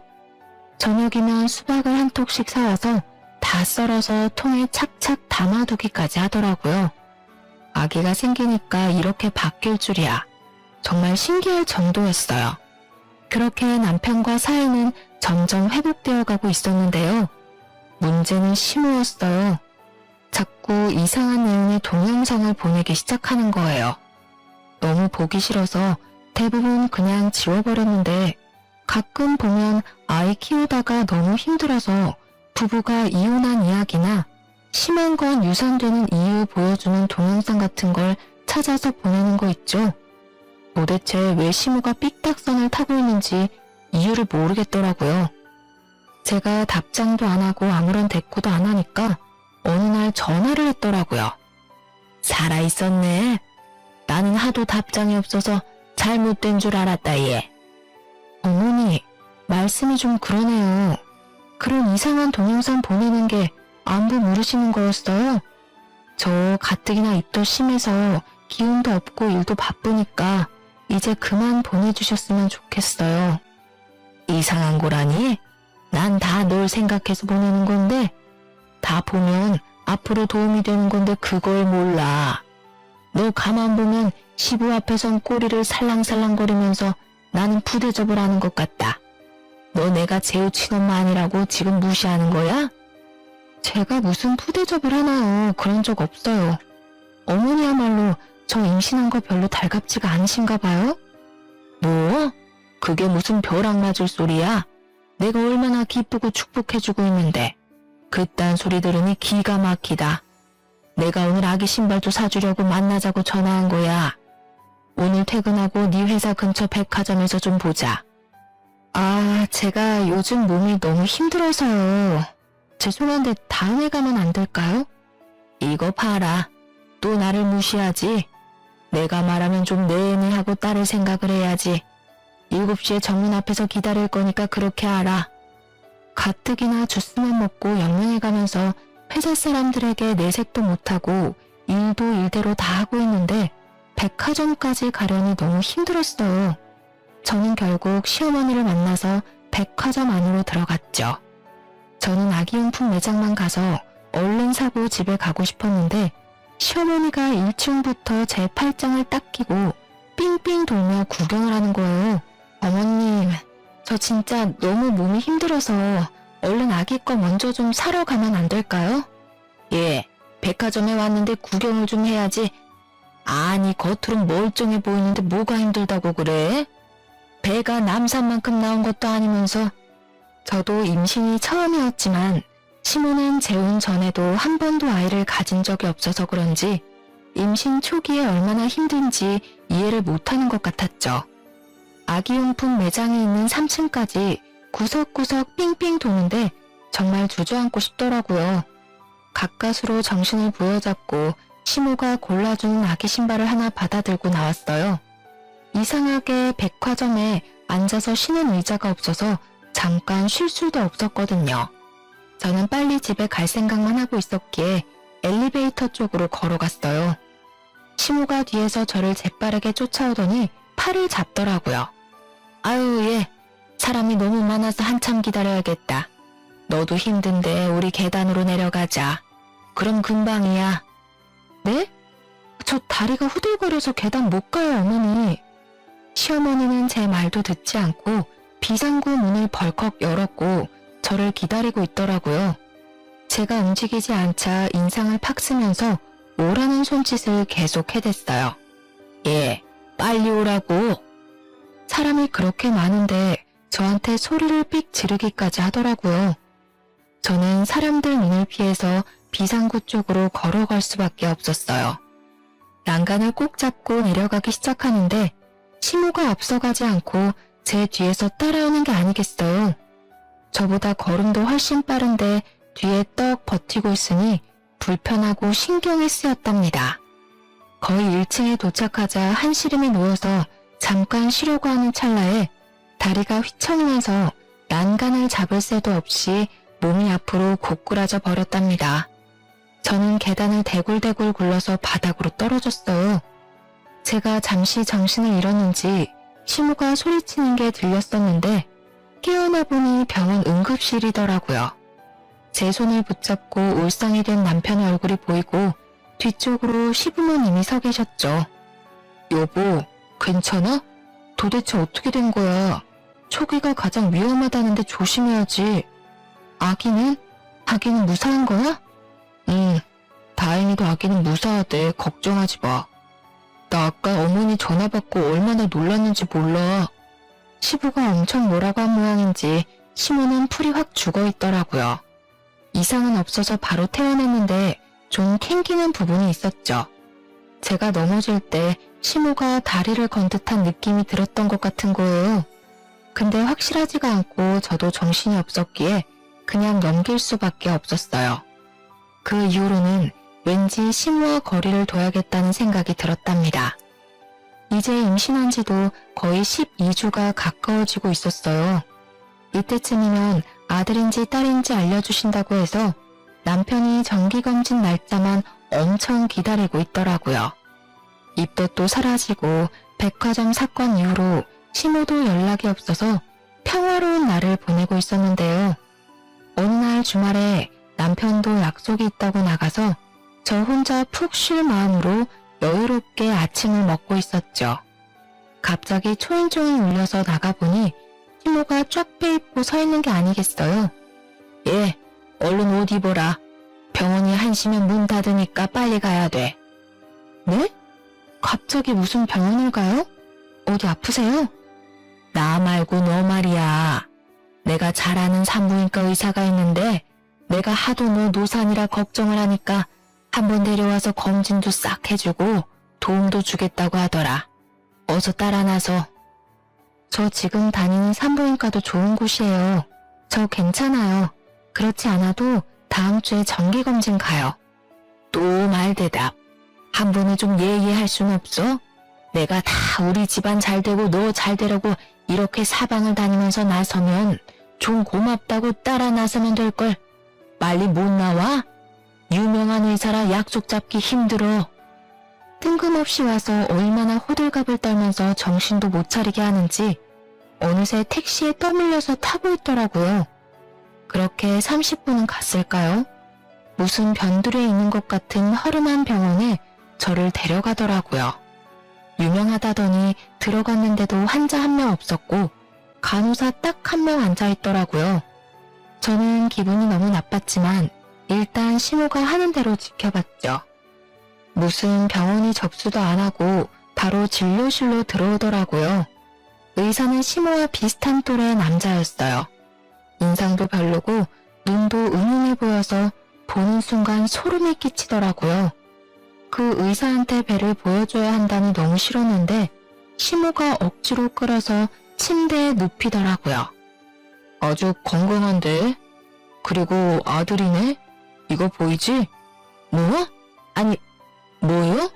저녁이면 수박을 한 톡씩 사와서 다 썰어서 통에 착착 담아두기까지 하더라고요. 아기가 생기니까 이렇게 바뀔 줄이야. 정말 신기할 정도였어요. 그렇게 남편과 사이는 점점 회복되어 가고 있었는데요. 문제는 시모였어요. 자꾸 이상한 내용의 동영상을 보내기 시작하는 거예요. 너무 보기 싫어서 대부분 그냥 지워버렸는데 가끔 보면 아이 키우다가 너무 힘들어서 부부가 이혼한 이야기나 심한 건 유산되는 이유 보여주는 동영상 같은 걸 찾아서 보내는 거 있죠. 도대체 왜 시모가 삑딱선을 타고 있는지 이유를 모르겠더라고요. 제가 답장도 안 하고 아무런 대꾸도 안 하니까 어느 날 전화를 했더라고요. 살아있었네. 나는 하도 답장이 없어서 잘못된 줄 알았다 얘. 어머니, 말씀이 좀 그러네요. 그런 이상한 동영상 보내는 게 안부 물으시는 거였어요? 저 가뜩이나 입도 심해서 기운도 없고 일도 바쁘니까 이제 그만 보내주셨으면 좋겠어요. 이상한 거라니? 난 다 널 생각해서 보내는 건데 다 보면 앞으로 도움이 되는 건데 그걸 몰라. 너 가만 보면 시부 앞에선 꼬리를 살랑살랑거리면서 나는 부대접을 하는 것 같다. 너 내가 제우 친엄마 아니라고 지금 무시하는 거야? 제가 무슨 푸대접을 하나요? 그런 적 없어요. 어머니야말로 저 임신한 거 별로 달갑지가 않으신가 봐요? 뭐? 그게 무슨 벼락 맞을 소리야? 내가 얼마나 기쁘고 축복해주고 있는데. 그딴 소리 들으니 기가 막히다. 내가 오늘 아기 신발도 사주려고 만나자고 전화한 거야. 오늘 퇴근하고 네 회사 근처 백화점에서 좀 보자. 아, 제가 요즘 몸이 너무 힘들어서요. 죄송한데 다음에 가면 안 될까요? 이거 봐라. 또 나를 무시하지? 내가 말하면 좀 내니 하고 따를 생각을 해야지. 7시에 정문 앞에서 기다릴 거니까 그렇게 알아. 가뜩이나 주스만 먹고 영양해가면서 회사 사람들에게 내색도 못하고 일도 일대로 다 하고 있는데 백화점까지 가려니 너무 힘들었어요. 저는 결국 시어머니를 만나서 백화점 안으로 들어갔죠. 저는 아기용품 매장만 가서 얼른 사고 집에 가고 싶었는데 시어머니가 1층부터 제 팔짱을 딱 끼고 삥삥 돌며 구경을 하는 거예요. 어머님, 저 진짜 너무 몸이 힘들어서 얼른 아기 거 먼저 좀 사러 가면 안 될까요? 예, 백화점에 왔는데 구경을 좀 해야지. 아니, 겉으론 멀쩡해 보이는데 뭐가 힘들다고 그래? 배가 남산만큼 나온 것도 아니면서. 저도 임신이 처음이었지만 시모는 재혼 전에도 한 번도 아이를 가진 적이 없어서 그런지 임신 초기에 얼마나 힘든지 이해를 못하는 것 같았죠. 아기용품 매장이 있는 3층까지 구석구석 삥삥 도는데 정말 주저앉고 싶더라고요. 가까스로 정신을 부여잡고 시모가 골라주는 아기 신발을 하나 받아들고 나왔어요. 이상하게 백화점에 앉아서 쉬는 의자가 없어서 잠깐 쉴 수도 없었거든요. 저는 빨리 집에 갈 생각만 하고 있었기에 엘리베이터 쪽으로 걸어갔어요. 시모가 뒤에서 저를 재빠르게 쫓아오더니 팔을 잡더라고요. 아유, 얘 사람이 너무 많아서 한참 기다려야겠다. 너도 힘든데 우리 계단으로 내려가자. 그럼 금방이야. 네? 저 다리가 후들거려서 계단 못 가요, 어머니. 시어머니는 제 말도 듣지 않고 비상구 문을 벌컥 열었고 저를 기다리고 있더라고요. 제가 움직이지 않자 인상을 팍 쓰면서 오라는 손짓을 계속 해댔어요. 예, 빨리 오라고. 사람이 그렇게 많은데 저한테 소리를 삑 지르기까지 하더라고요. 저는 사람들 눈을 피해서 비상구 쪽으로 걸어갈 수밖에 없었어요. 난간을 꼭 잡고 내려가기 시작하는데 시모가 앞서가지 않고 제 뒤에서 따라오는 게 아니겠어요. 저보다 걸음도 훨씬 빠른데 뒤에 떡 버티고 있으니 불편하고 신경이 쓰였답니다. 거의 1층에 도착하자 한시름이 놓여서 잠깐 쉬려고 하는 찰나에 다리가 휘청이면서 난간을 잡을 새도 없이 몸이 앞으로 고꾸라져 버렸답니다. 저는 계단을 대굴대굴 굴러서 바닥으로 떨어졌어요. 제가 잠시 정신을 잃었는지 시모가 소리치는 게 들렸었는데 깨어나 보니 병원 응급실이더라고요. 제 손을 붙잡고 울상이 된 남편의 얼굴이 보이고 뒤쪽으로 시부모님이 서 계셨죠. 여보, 괜찮아? 도대체 어떻게 된 거야? 초기가 가장 위험하다는데 조심해야지. 아기는? 아기는 무사한 거야? 응, 다행히도 아기는 무사하대. 걱정하지 마. 나 아까 어머니 전화 받고 얼마나 놀랐는지 몰라. 시부가 엄청 뭐라고 한 모양인지 시모는 풀이 확 죽어있더라고요. 이상은 없어서 바로 퇴원했는데 좀 캥기는 부분이 있었죠. 제가 넘어질 때 시모가 다리를 건 듯한 느낌이 들었던 것 같은 거예요. 근데 확실하지가 않고 저도 정신이 없었기에 그냥 넘길 수밖에 없었어요. 그 이후로는 왠지 시모와 거리를 둬야겠다는 생각이 들었답니다. 이제 임신한 지도 거의 12주가 가까워지고 있었어요. 이때쯤이면 아들인지 딸인지 알려주신다고 해서 남편이 정기검진 날짜만 엄청 기다리고 있더라고요. 입덧도 사라지고 백화점 사건 이후로 시모도 연락이 없어서 평화로운 날을 보내고 있었는데요. 어느 날 주말에 남편도 약속이 있다고 나가서 저 혼자 푹 쉴 마음으로 여유롭게 아침을 먹고 있었죠. 갑자기 초인종이 울려서 나가보니 시모가 쫙 빼입고 서 있는 게 아니겠어요. 예, 얼른 옷 입어라. 병원이 1시면 문 닫으니까 빨리 가야 돼. 네? 갑자기 무슨 병원을 가요? 어디 아프세요? 나 말고 너 말이야. 내가 잘 아는 산부인과 의사가 있는데 내가 하도 너 노산이라 걱정을 하니까 한번 데려와서 검진도 싹 해주고 도움도 주겠다고 하더라. 어서 따라 나서. 저 지금 다니는 산부인과도 좋은 곳이에요. 저 괜찮아요. 그렇지 않아도 다음 주에 정기검진 가요. 또 말대답. 한 번에 좀 예의할 순 없어? 내가 다 우리 집안 잘 되고 너 잘 되려고 이렇게 사방을 다니면서 나서면 좀 고맙다고 따라 나서면 될걸. 빨리 못 나와? 유명한 의사라 약속 잡기 힘들어. 뜬금없이 와서 얼마나 호들갑을 떨면서 정신도 못 차리게 하는지 어느새 택시에 떠밀려서 타고 있더라고요. 그렇게 30분은 갔을까요? 무슨 변두리에 있는 것 같은 허름한 병원에 저를 데려가더라고요. 유명하다더니 들어갔는데도 환자 한 명 없었고 간호사 딱 한 명 앉아있더라고요. 저는 기분이 너무 나빴지만 일단 시모가 하는 대로 지켜봤죠. 무슨 병원이 접수도 안 하고 바로 진료실로 들어오더라고요. 의사는 시모와 비슷한 또래의 남자였어요. 인상도 별로고 눈도 은은해 보여서 보는 순간 소름이 끼치더라고요. 그 의사한테 배를 보여줘야 한다니 너무 싫었는데 시모가 억지로 끌어서 침대에 눕히더라고요. 아주 건강한데? 그리고 아들이네? 이거 보이지? 뭐? 아니, 뭐요?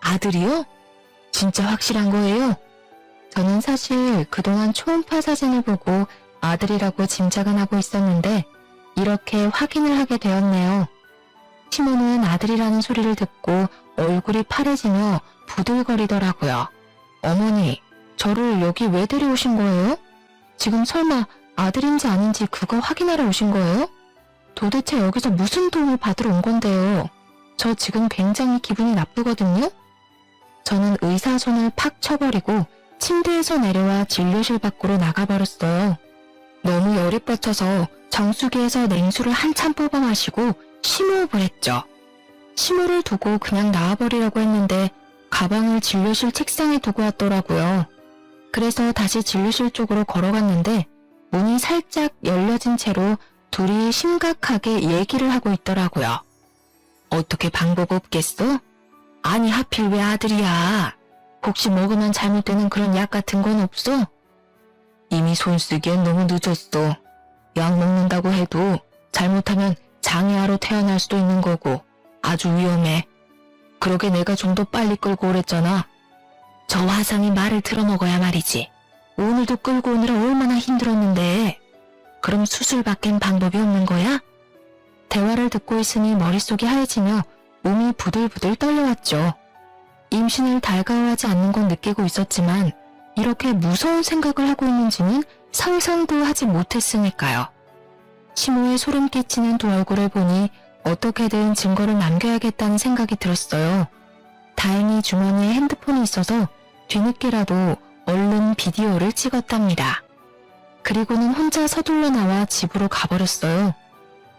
아들이요? 진짜 확실한 거예요? 저는 사실 그동안 초음파 사진을 보고 아들이라고 짐작은 하고 있었는데 이렇게 확인을 하게 되었네요. 시모는 아들이라는 소리를 듣고 얼굴이 파래지며 부들거리더라고요. 어머니, 저를 여기 왜 데려오신 거예요? 지금 설마 아들인지 아닌지 그거 확인하러 오신 거예요? 도대체 여기서 무슨 도움을 받으러 온 건데요? 저 지금 굉장히 기분이 나쁘거든요? 저는 의사 손을 팍 쳐버리고 침대에서 내려와 진료실 밖으로 나가버렸어요. 너무 열이 뻗쳐서 정수기에서 냉수를 한참 뽑아 마시고 심호흡을 했죠. 심호를 두고 그냥 나와버리려고 했는데 가방을 진료실 책상에 두고 왔더라고요. 그래서 다시 진료실 쪽으로 걸어갔는데 문이 살짝 열려진 채로 둘이 심각하게 얘기를 하고 있더라고요. 어떻게 방법 없겠어? 아니 하필 왜 아들이야? 혹시 먹으면 잘못되는 그런 약 같은 건 없어? 이미 손 쓰기엔 너무 늦었어. 약 먹는다고 해도 잘못하면 장애아로 태어날 수도 있는 거고 아주 위험해. 그러게 내가 좀 더 빨리 끌고 오랬잖아. 저 화상이 말을 들어먹어야 말이지. 오늘도 끌고 오느라 얼마나 힘들었는데. 그럼 수술밖엔 방법이 없는 거야? 대화를 듣고 있으니 머릿속이 하얘지며 몸이 부들부들 떨려왔죠. 임신을 달가워하지 않는 건 느끼고 있었지만 이렇게 무서운 생각을 하고 있는지는 상상도 하지 못했으니까요. 시모의 소름 끼치는 두 얼굴을 보니 어떻게든 증거를 남겨야겠다는 생각이 들었어요. 다행히 주머니에 핸드폰이 있어서 뒤늦게라도 얼른 비디오를 찍었답니다. 그리고는 혼자 서둘러 나와 집으로 가버렸어요.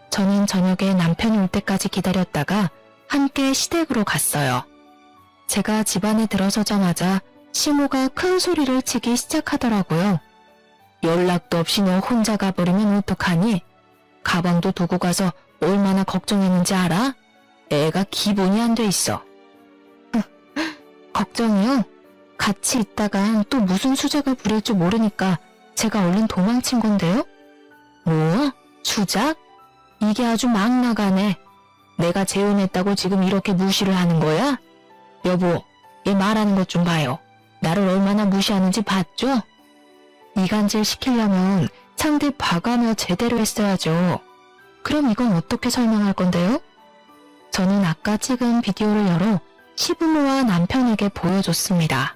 저는 저녁에 남편이 올 때까지 기다렸다가 함께 시댁으로 갔어요. 제가 집 안에 들어서자마자 시모가 큰 소리를 치기 시작하더라고요. 연락도 없이 너 혼자 가버리면 어떡하니? 가방도 두고 가서 얼마나 걱정했는지 알아? 애가 기본이 안 돼 있어. 걱정이요? 같이 있다간 또 무슨 수작을 부릴지 모르니까 제가 얼른 도망친 건데요? 뭐? 수작? 이게 아주 막 나가네. 내가 재혼했다고 지금 이렇게 무시를 하는 거야? 여보, 얘 말하는 것 좀 봐요. 나를 얼마나 무시하는지 봤죠? 이간질 시키려면 상대 봐가며 제대로 했어야죠. 그럼 이건 어떻게 설명할 건데요? 저는 아까 찍은 비디오를 열어 시부모와 남편에게 보여줬습니다.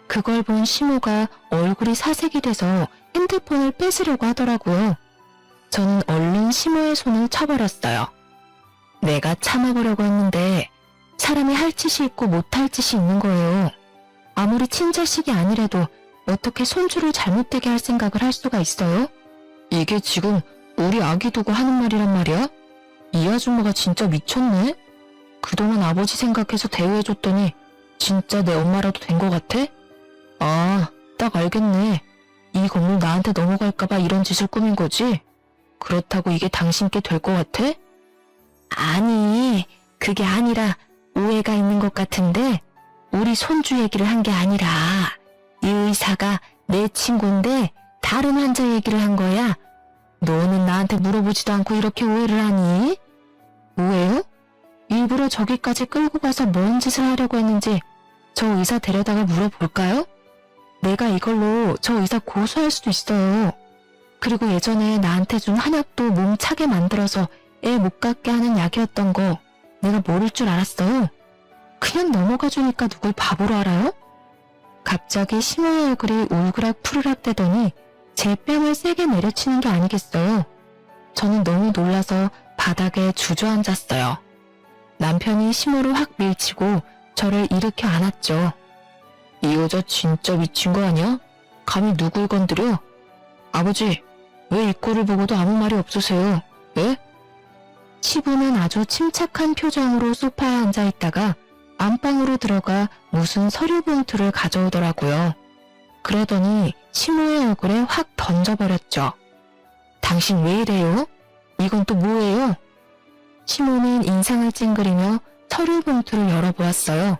그걸 본 시모가 얼굴이 사색이 돼서 핸드폰을 뺏으려고 하더라고요. 저는 얼른 시모의 손을 쳐버렸어요. 내가 참아보려고 했는데 사람이 할 짓이 있고 못할 짓이 있는 거예요. 아무리 친자식이 아니래도 어떻게 손주를 잘못되게 할 생각을 할 수가 있어요? 이게 지금 우리 아기 두고 하는 말이란 말이야? 이 아줌마가 진짜 미쳤네? 그동안 아버지 생각해서 대우해줬더니 진짜 내 엄마라도 된 것 같아? 아, 딱 알겠네. 이 건물 나한테 넘어갈까봐 이런 짓을 꾸민 거지? 그렇다고 이게 당신께 될 것 같아? 아니, 그게 아니라 오해가 있는 것 같은데 우리 손주 얘기를 한 게 아니라 이 의사가 내 친구인데 다른 환자 얘기를 한 거야. 너는 나한테 물어보지도 않고 이렇게 오해를 하니? 오해요? 일부러 저기까지 끌고 가서 뭔 짓을 하려고 했는지 저 의사 데려다가 물어볼까요? 내가 이걸로 저 의사 고소할 수도 있어요. 그리고 예전에 나한테 준 한약도 몸 차게 만들어서 애 못 갖게 하는 약이었던 거 내가 모를 줄 알았어요. 그냥 넘어가 주니까 누굴 바보로 알아요? 갑자기 심호의 얼굴이 울그락 푸르락 대더니 제 뺨을 세게 내려치는 게 아니겠어요. 저는 너무 놀라서 바닥에 주저앉았어요. 남편이 심호를 확 밀치고 저를 일으켜 안았죠. 이 여자 진짜 미친 거 아니야? 감히 누굴 건드려? 아버지, 왜 이 꼴을 보고도 아무 말이 없으세요? 예? 시부는 아주 침착한 표정으로 소파에 앉아있다가 안방으로 들어가 무슨 서류 봉투를 가져오더라고요. 그러더니 시모의 얼굴에 확 던져버렸죠. 당신 왜 이래요? 이건 또 뭐예요? 시모는 인상을 찡그리며 서류 봉투를 열어보았어요.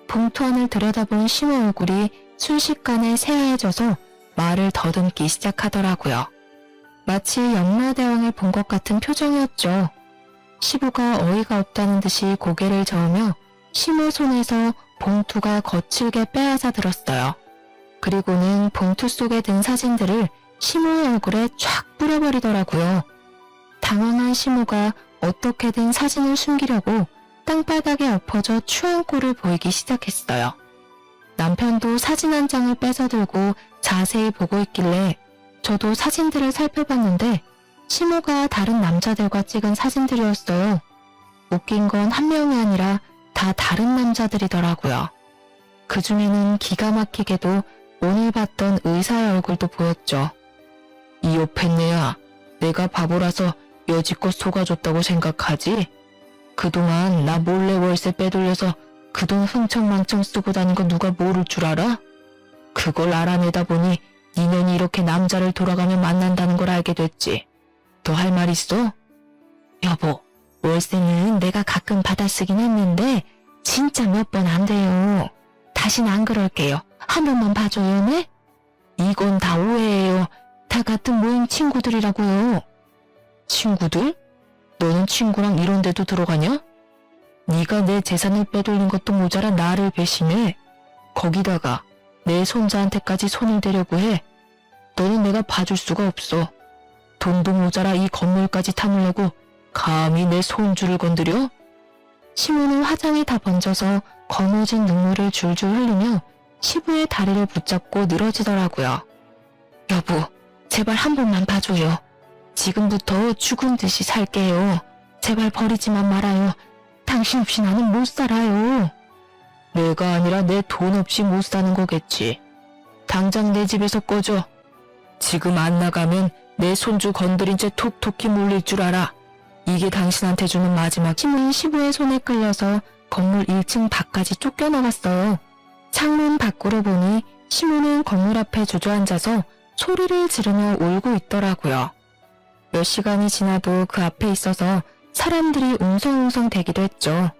봉투 안을 들여다본 시모 얼굴이 순식간에 새하얘져서 말을 더듬기 시작하더라고요. 마치 영라대왕을 본 것 같은 표정이었죠. 시부가 어이가 없다는 듯이 고개를 저으며 시모 손에서 봉투가 거칠게 빼앗아 들었어요. 그리고는 봉투 속에 든 사진들을 시모의 얼굴에 쫙 뿌려버리더라고요. 당황한 시모가 어떻게든 사진을 숨기려고 땅바닥에 엎어져 추한 꼴을 보이기 시작했어요. 남편도 사진 한 장을 뺏어들고 자세히 보고 있길래 저도 사진들을 살펴봤는데 시모가 다른 남자들과 찍은 사진들이었어요. 웃긴 건 한 명이 아니라 다 다른 남자들이더라고요. 그 중에는 기가 막히게도 오늘 봤던 의사의 얼굴도 보였죠. 이 오펜네야, 내가 바보라서 여지껏 속아줬다고 생각하지? 그동안 나 몰래 월세 빼돌려서 그 돈 흥청망청 쓰고 다닌 거 누가 모를 줄 알아? 그걸 알아내다 보니 니년이 이렇게 남자를 돌아가며 만난다는 걸 알게 됐지. 더 할 말 있어? 여보, 월세는 내가 가끔 받아쓰긴 했는데 진짜 몇 번 안 돼요. 다신 안 그럴게요. 한 번만 봐줘요, 네? 이건 다 오해예요. 다 같은 모임 친구들이라고요. 친구들? 너는 친구랑 이런 데도 들어가냐? 네가 내 재산을 빼돌린 것도 모자라 나를 배신해. 거기다가 내 손자한테까지 손을 대려고 해. 너는 내가 봐줄 수가 없어. 돈도 모자라 이 건물까지 탐으려고 감히 내 손주를 건드려? 시모는 화장이 다 번져서 거머진 눈물을 줄줄 흘리며 시부의 다리를 붙잡고 늘어지더라고요. 여보, 제발 한 번만 봐줘요. 지금부터 죽은 듯이 살게요. 제발 버리지만 말아요. 당신 없이 나는 못 살아요. 내가 아니라 내 돈 없이 못 사는 거겠지. 당장 내 집에서 꺼져. 지금 안 나가면 내 손주 건드린 채 톡톡히 물릴 줄 알아. 이게 당신한테 주는 마지막. 시모는 시부의 손에 끌려서 건물 1층 밖까지 쫓겨나갔어요. 창문 밖으로 보니 시모는 건물 앞에 주저앉아서 소리를 지르며 울고 있더라고요. 몇 시간이 지나도 그 앞에 있어서 사람들이 웅성웅성 대기도 했죠.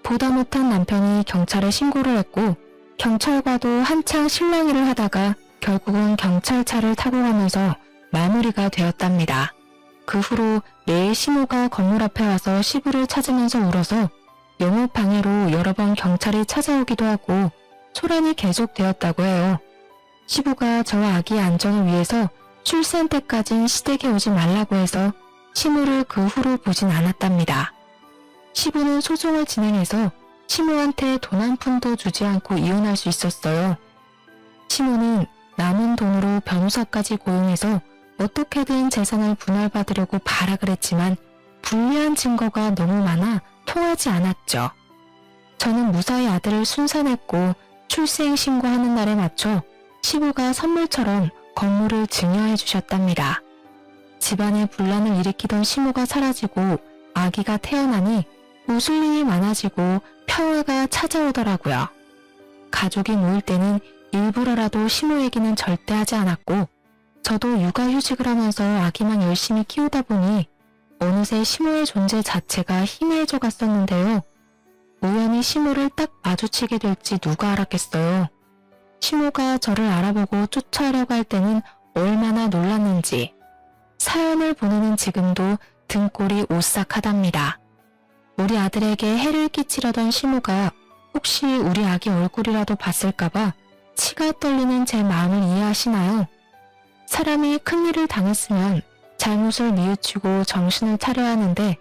보다 못한 남편이 경찰에 신고를 했고 경찰과도 한창 실랑이를 하다가 결국은 경찰차를 타고 가면서 마무리가 되었답니다. 그 후로 매일 시모가 건물 앞에 와서 시부를 찾으면서 울어서 영업 방해로 여러 번 경찰이 찾아오기도 하고 소란이 계속되었다고 해요. 시부가 저와 아기의 안전을 위해서 출산 때까진 시댁에 오지 말라고 해서 시모를 그 후로 보진 않았답니다. 시부는 소송을 진행해서 시모한테 돈 한 푼도 주지 않고 이혼할 수 있었어요. 시모는 남은 돈으로 변호사까지 고용해서 어떻게든 재산을 분할받으려고 발악을 했지만 불리한 증거가 너무 많아 통하지 않았죠. 저는 무사히 아들을 순산했고 출생 신고하는 날에 맞춰 시부가 선물처럼 건물을 증여해 주셨답니다. 집안에 분란을 일으키던 시모가 사라지고 아기가 태어나니 웃을 일이 많아지고 평화가 찾아오더라고요. 가족이 모일 때는 일부러라도 시모 얘기는 절대 하지 않았고 저도 육아휴직을 하면서 아기만 열심히 키우다 보니 어느새 시모의 존재 자체가 희미해져 갔었는데요. 우연히 시모를 딱 마주치게 될지 누가 알았겠어요. 시모가 저를 알아보고 쫓아오려고 할 때는 얼마나 놀랐는지 사연을 보내는 지금도 등골이 오싹하답니다. 우리 아들에게 해를 끼치려던 시모가 혹시 우리 아기 얼굴이라도 봤을까봐 치가 떨리는 제 마음을 이해하시나요? 사람이 큰일을 당했으면 잘못을 뉘우치고 정신을 차려야 하는데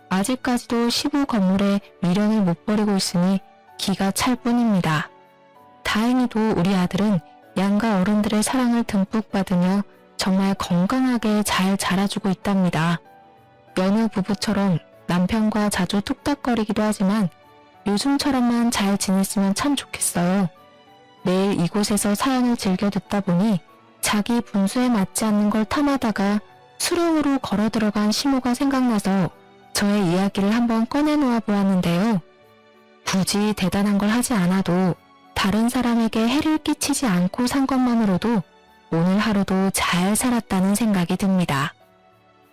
아직까지도 시부 건물에 미련을 못 버리고 있으니 기가 찰 뿐입니다. 다행히도 우리 아들은 양가 어른들의 사랑을 듬뿍 받으며 정말 건강하게 잘 자라주고 있답니다. 여느 부부처럼 남편과 자주 툭닥거리기도 하지만 요즘처럼만 잘 지냈으면 참 좋겠어요. 매일 이곳에서 사연을 즐겨 듣다 보니 자기 분수에 맞지 않는 걸 탐하다가 수렁으로 걸어 들어간 시모가 생각나서 저의 이야기를 한번 꺼내놓아 보았는데요. 굳이 대단한 걸 하지 않아도 다른 사람에게 해를 끼치지 않고 산 것만으로도 오늘 하루도 잘 살았다는 생각이 듭니다.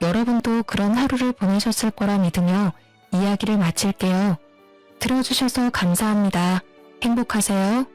여러분도 그런 하루를 보내셨을 거라 믿으며 이야기를 마칠게요. 들어주셔서 감사합니다. 행복하세요.